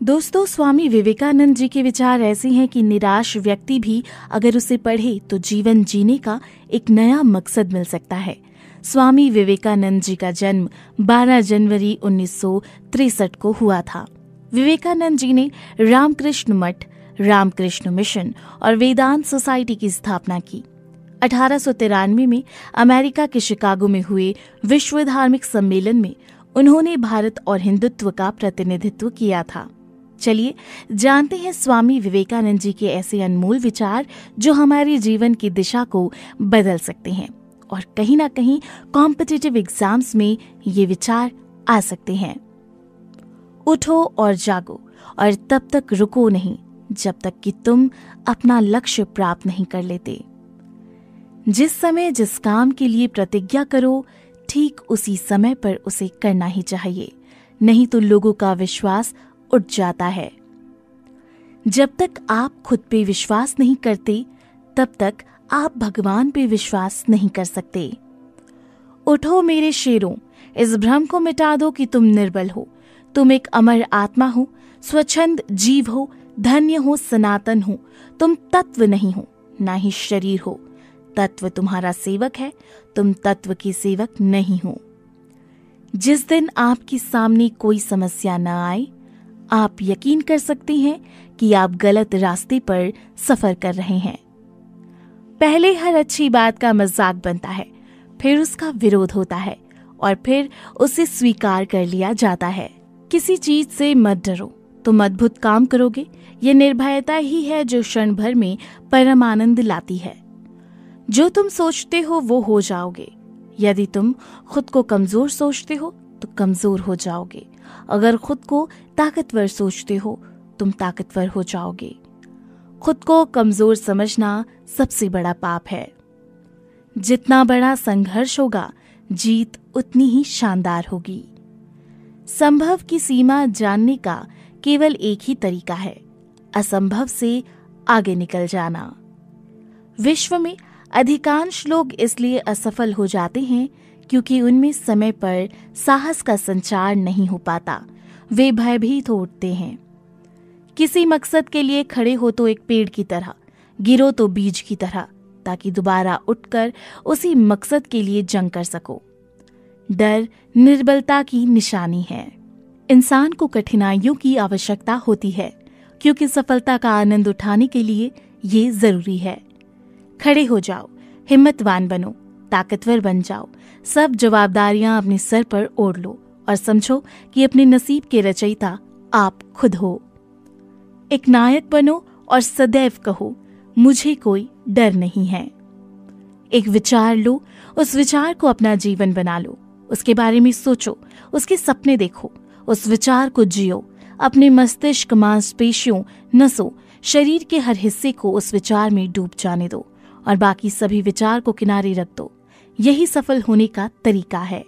दोस्तों, स्वामी विवेकानंद जी के विचार ऐसे हैं कि निराश व्यक्ति भी अगर उसे पढ़े तो जीवन जीने का एक नया मकसद मिल सकता है। स्वामी विवेकानंद जी का जन्म 12 जनवरी 1963 को हुआ था। विवेकानंद जी ने रामकृष्ण मठ, रामकृष्ण मिशन और वेदांत सोसाइटी की स्थापना की। 1893 में अमेरिका के शिकागो में हुए विश्व धार्मिक सम्मेलन में उन्होंने भारत और हिंदुत्व का प्रतिनिधित्व किया था। चलिए जानते हैं स्वामी विवेकानंद जी के ऐसे अनमोल विचार जो हमारे जीवन की दिशा को बदल सकते हैं और कहीं ना कहीं कॉम्पिटिटिव एग्जाम्स में ये विचार आ सकते हैं। उठो और जागो और तब तक रुको नहीं जब तक कि तुम अपना लक्ष्य प्राप्त नहीं कर लेते। जिस समय जिस काम के लिए प्रतिज्ञा करो, ठीक उसी समय पर उसे करना ही चाहिए, नहीं तो लोगों का विश्वास उठ जाता है। जब तक आप खुद पे विश्वास नहीं करते, तब तक आप भगवान पे विश्वास नहीं कर सकते। उठो मेरे शेरों, इस भ्रम को मिटा दो कि तुम निर्बल हो। तुम एक अमर आत्मा हो, स्वच्छंद जीव हो, धन्य हो, सनातन हो। तुम तत्व नहीं हो, ना ही शरीर हो। तत्व तुम्हारा सेवक है, तुम तत्व के सेवक नहीं हो। जिस दिन आपके सामने कोई समस्या न आए, आप यकीन कर सकते हैं कि आप गलत रास्ते पर सफर कर रहे हैं। पहले हर अच्छी बात का मजाक बनता है, फिर उसका विरोध होता है और फिर उसे स्वीकार कर लिया जाता है। किसी चीज से मत डरो, तुम अद्भुत काम करोगे। ये निर्भयता ही है जो क्षण भर में परम आनंद लाती है। जो तुम सोचते हो वो हो जाओगे। यदि तुम खुद को कमजोर सोचते हो तो कमजोर हो जाओगे। अगर खुद को ताकतवर सोचते हो तुम ताकतवर हो जाओगे। खुद को कमजोर समझना सबसे बड़ा पाप है। जितना बड़ा संघर्ष होगा, जीत उतनी ही शानदार होगी। संभव की सीमा जानने का केवल एक ही तरीका है, असंभव से आगे निकल जाना। विश्व में अधिकांश लोग इसलिए असफल हो जाते हैं क्योंकि उनमें समय पर साहस का संचार नहीं हो पाता। वे भयभीत हो उठते हैं। किसी मकसद के लिए खड़े हो तो एक पेड़ की तरह, गिरो तो बीज की तरह, ताकि दोबारा उठकर उसी मकसद के लिए जंग कर सको। डर निर्बलता की निशानी है। इंसान को कठिनाइयों की आवश्यकता होती है क्योंकि सफलता का आनंद उठाने के लिए ये जरूरी है। खड़े हो जाओ, हिम्मतवान बनो, ताकतवर बन जाओ। सब जवाबदारियां अपने सर पर ओढ़ लो और समझो कि अपने नसीब के रचयिता आप खुद हो। एक नायक बनो और सदैव कहो, मुझे कोई डर नहीं है। एक विचार लो, उस विचार को अपना जीवन बना लो। उसके बारे में सोचो, उसके सपने देखो, उस विचार को जियो। अपने मस्तिष्क, मांसपेशियों, नसों, शरीर के हर हिस्से को उस विचार में डूब जाने दो और बाकी सभी विचार को किनारे रख दो। यही सफल होने का तरीका है।